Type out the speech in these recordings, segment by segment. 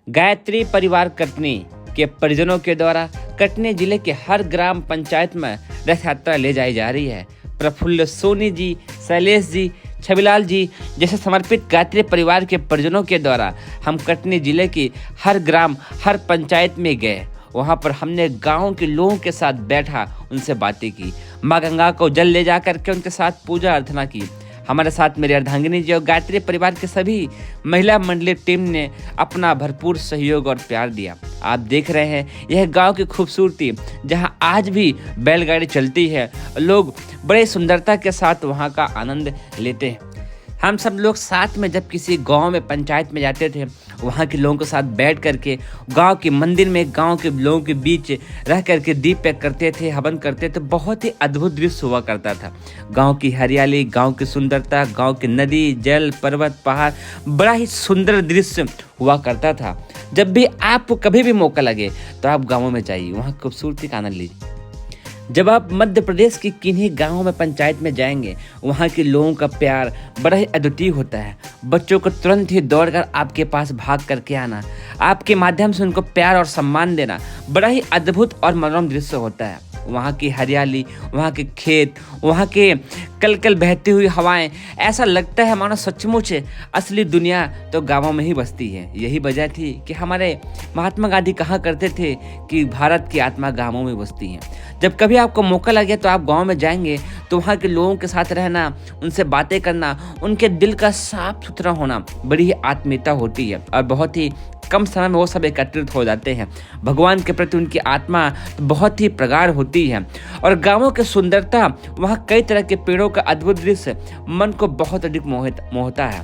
गायत्री परिवार कटनी के परिजनों के द्वारा कटनी जिले के हर ग्राम पंचायत में रथ यात्रा ले जाई जा रही है। प्रफुल्ल सोनी जी, शैलेश जी, छविलाल जी जैसे समर्पित गायत्री परिवार के परिजनों के द्वारा हम कटनी जिले की हर ग्राम, हर पंचायत में गए। वहाँ पर हमने गांव के लोगों के साथ बैठा, उनसे बातें की, माँ गंगा को जल ले जा करके उनके साथ पूजा अर्चना की। हमारे साथ मेरी अर्धांगिनी जी और गायत्री परिवार के सभी महिला मंडलीय टीम ने अपना भरपूर सहयोग और प्यार दिया। आप देख रहे हैं यह गांव की खूबसूरती, जहां आज भी बैलगाड़ी चलती है। लोग बड़े सुंदरता के साथ वहां का आनंद लेते हैं। हम सब लोग साथ में जब किसी गांव में पंचायत में जाते थे, वहाँ के लोगों के साथ बैठ करके गांव के मंदिर में गांव के लोगों के बीच रह करके दीप पैक करते थे, हवन करते थे। बहुत ही अद्भुत दृश्य हुआ करता था। गांव की हरियाली, गांव की सुंदरता, गांव की नदी, जल, पर्वत, पहाड़, बड़ा ही सुंदर दृश्य हुआ करता था। जब भी आपको कभी भी मौका लगे तो आप गाँवों में जाइए, वहाँ खूबसूरती का आनंद लीजिए। जब आप मध्य प्रदेश की किन्हीं गांवों में पंचायत में जाएंगे, वहाँ के लोगों का प्यार बड़ा ही अद्वितीय होता है। बच्चों को तुरंत ही दौड़कर आपके पास भाग करके आना, आपके माध्यम से उनको प्यार और सम्मान देना बड़ा ही अद्भुत और मनोरम दृश्य होता है। वहाँ की हरियाली, वहाँ के खेत, वहाँ के कल कल बहती हुई हवाएं, ऐसा लगता है मानो सचमुच असली दुनिया तो गाँवों में ही बसती है। यही वजह थी कि हमारे महात्मा गांधी कहा करते थे कि भारत की आत्मा गाँवों में बसती है। जब कभी आपको मौका लगे तो आप गांव में जाएंगे तो वहाँ के लोगों के साथ रहना, उनसे बातें करना, उनके दिल का साफ सुथरा होना बड़ी ही आत्मीयता होती है और बहुत ही कम समय में वो सब एकत्रित हो जाते हैं। भगवान के प्रति उनकी आत्मा बहुत ही प्रगाढ़ होती है। और गांवों की सुंदरता, वहाँ कई तरह के पेड़ों का अद्भुत दृश्य मन को बहुत अधिक मोहता है।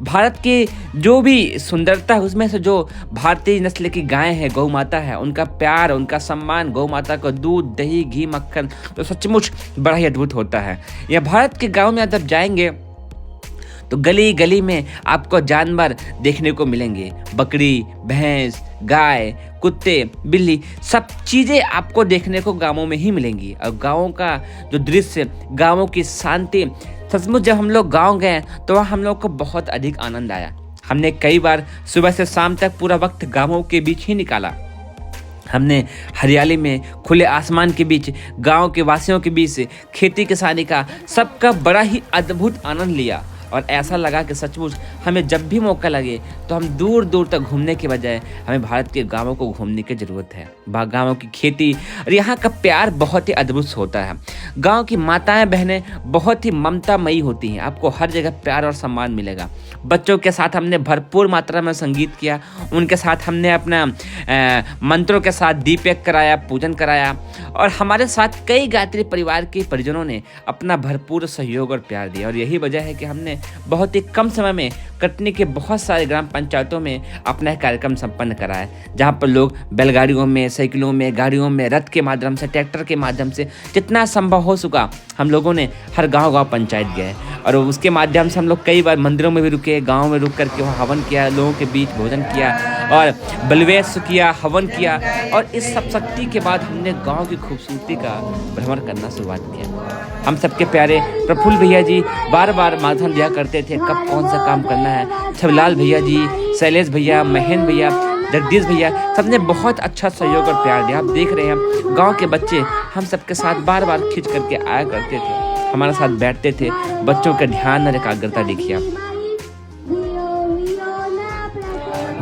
भारत की जो भी सुंदरता है उसमें से जो भारतीय नस्ल की गायें हैं, गौ माता है, उनका प्यार, उनका सम्मान, गौ माता का दूध, दही, घी, मक्खन तो सचमुच बड़ा ही अद्भुत होता है। यह भारत के गाँव में जब जाएंगे तो गली गली में आपको जानवर देखने को मिलेंगे। बकरी, भैंस, गाय, कुत्ते, बिल्ली, सब चीज़ें आपको देखने को गाँवों में ही मिलेंगी। और गाँवों का जो दृश्य, गाँवों की शांति, सचमुच जब हम लोग गाँव गए तो वहाँ हम लोग को बहुत अधिक आनंद आया। हमने कई बार सुबह से शाम तक पूरा वक्त गाँवों के बीच ही निकाला। हमने हरियाली में, खुले आसमान के बीच, गाँव के वासियों के बीच खेती किसानी का सबका बड़ा ही अद्भुत आनंद लिया। और ऐसा लगा कि सचमुच हमें जब भी मौका लगे तो हम दूर दूर तक घूमने के बजाय हमें भारत के गांवों को घूमने की ज़रूरत है। गांवों की खेती और यहाँ का प्यार बहुत ही अद्भुत होता है। गांव की माताएं बहनें बहुत ही ममतामयी होती हैं। आपको हर जगह प्यार और सम्मान मिलेगा। बच्चों के साथ हमने भरपूर मात्रा में संगीत किया। उनके साथ हमने अपना मंत्रों के साथ दीपक कराया, पूजन कराया। और हमारे साथ कई गायत्री परिवार के परिजनों ने अपना भरपूर सहयोग और प्यार दिया। और यही वजह है कि हमने बहुत ही कम समय में कटनी के बहुत सारे ग्राम पंचायतों में अपना कार्यक्रम संपन्न कराया, जहां पर लोग बैलगाड़ियों में, साइकिलों में, गाड़ियों में, रथ के माध्यम से, ट्रैक्टर के माध्यम से जितना संभव हो सका हम लोगों ने हर गांव पंचायत गए। और उसके माध्यम से हम लोग कई बार मंदिरों में भी रुके, गाँव में रुक करके वहाँ हवन किया, लोगों के बीच भोजन किया और बलवेश किया, हवन किया। और इस सब शक्ति के बाद हमने गाँव की खूबसूरती का भ्रमण करना शुरुआत किया। हम सबके प्यारे प्रफुल्ल भैया जी बार बार मार्गदर्शन दिया करते थे कब कौन सा काम करना है। छविलाल भैया जी, शैलेश भैया, महेंद्र भैया, जगदीश भैया, सबने बहुत अच्छा सहयोग और प्यार दिया। आप देख रहे हैं गांव के बच्चे हम सबके साथ बार बार खींच करके आया करते थे, हमारे साथ बैठते थे। बच्चों का ध्यान और एकाग्रता देखिए आप।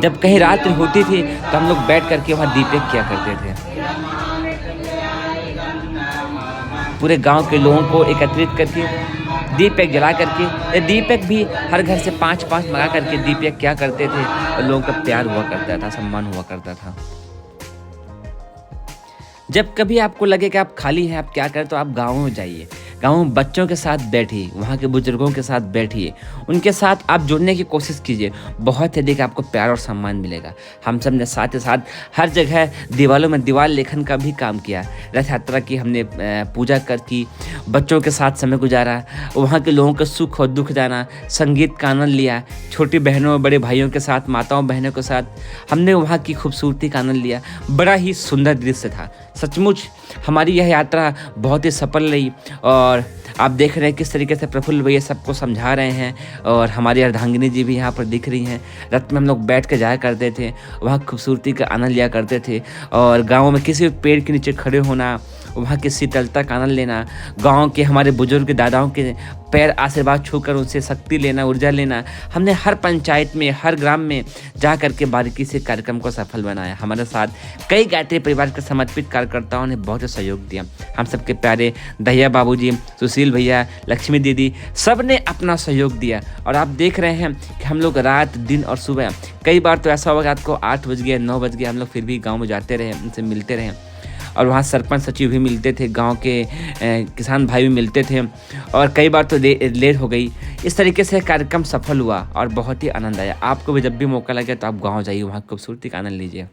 जब कहीं रात्रि होती थी तो हम लोग बैठ करके वहाँ दीपक किया करते थे। पूरे गांव के लोगों को एकत्रित करके दीपक जला करके, दीपक भी हर घर से 5-5 मंगा करके दीपक क्या करते थे और लोगों का प्यार हुआ करता था, सम्मान हुआ करता था। जब कभी आपको लगे कि आप खाली हैं, आप क्या करें, तो आप गाँव में जाइए। गाँव में बच्चों के साथ बैठिए, वहाँ के बुजुर्गों के साथ बैठिए, उनके साथ आप जुड़ने की कोशिश कीजिए। बहुत अधिक आपको प्यार और सम्मान मिलेगा। हम सब ने साथ ही साथ हर जगह दीवारों में दीवार लेखन का भी काम किया। रथ यात्रा की हमने पूजा की, बच्चों के साथ समय गुजारा, वहाँ के लोगों का सुख और दुख जाना, संगीत का आनंद लिया। छोटी बहनों, बड़े भाइयों के साथ, माताओं बहनों के साथ हमने वहाँ की खूबसूरती का आनंद लिया। बड़ा ही सुंदर दृश्य था। सचमुच हमारी यह यात्रा बहुत ही सफल रही। और और आप देख रहे हैं किस तरीके से प्रफुल्ल भैया सबको समझा रहे हैं, और हमारी अर्धांगिनी जी भी यहाँ पर दिख रही हैं। रथ में हम लोग बैठ के जाया करते थे, वहाँ खूबसूरती का आनंद लिया करते थे, और गाँव में किसी भी पेड़ के नीचे खड़े होना, वहाँ की शीतलता का आनंद लेना, गांव के हमारे बुजुर्ग दादाओं के पैर आशीर्वाद छूकर उनसे शक्ति लेना, ऊर्जा लेना। हमने हर पंचायत में, हर ग्राम में जा करके बारीकी से कार्यक्रम को सफल बनाया। हमारे साथ कई गायत्री परिवार के समर्पित कार्यकर्ताओं ने बहुत सहयोग दिया। हम सबके प्यारे दहिया बाबूजी, सुशील भैया, लक्ष्मी दीदी, सब ने अपना सहयोग दिया। और आप देख रहे हैं कि हम लोग रात दिन और सुबह, कई बार तो ऐसा होगा रात को 8 बज गए, 9 बज गए, हम लोग फिर भी गाँव में जाते रहे, उनसे मिलते रहे, और वहाँ सरपंच सचिव भी मिलते थे, गांव के किसान भाई भी मिलते थे, और कई बार तो लेट हो गई। इस तरीके से कार्यक्रम सफल हुआ और बहुत ही आनंद आया। आपको भी जब भी मौका लगे तो आप गांव जाइए, वहाँ खूबसूरती का आनंद लीजिए।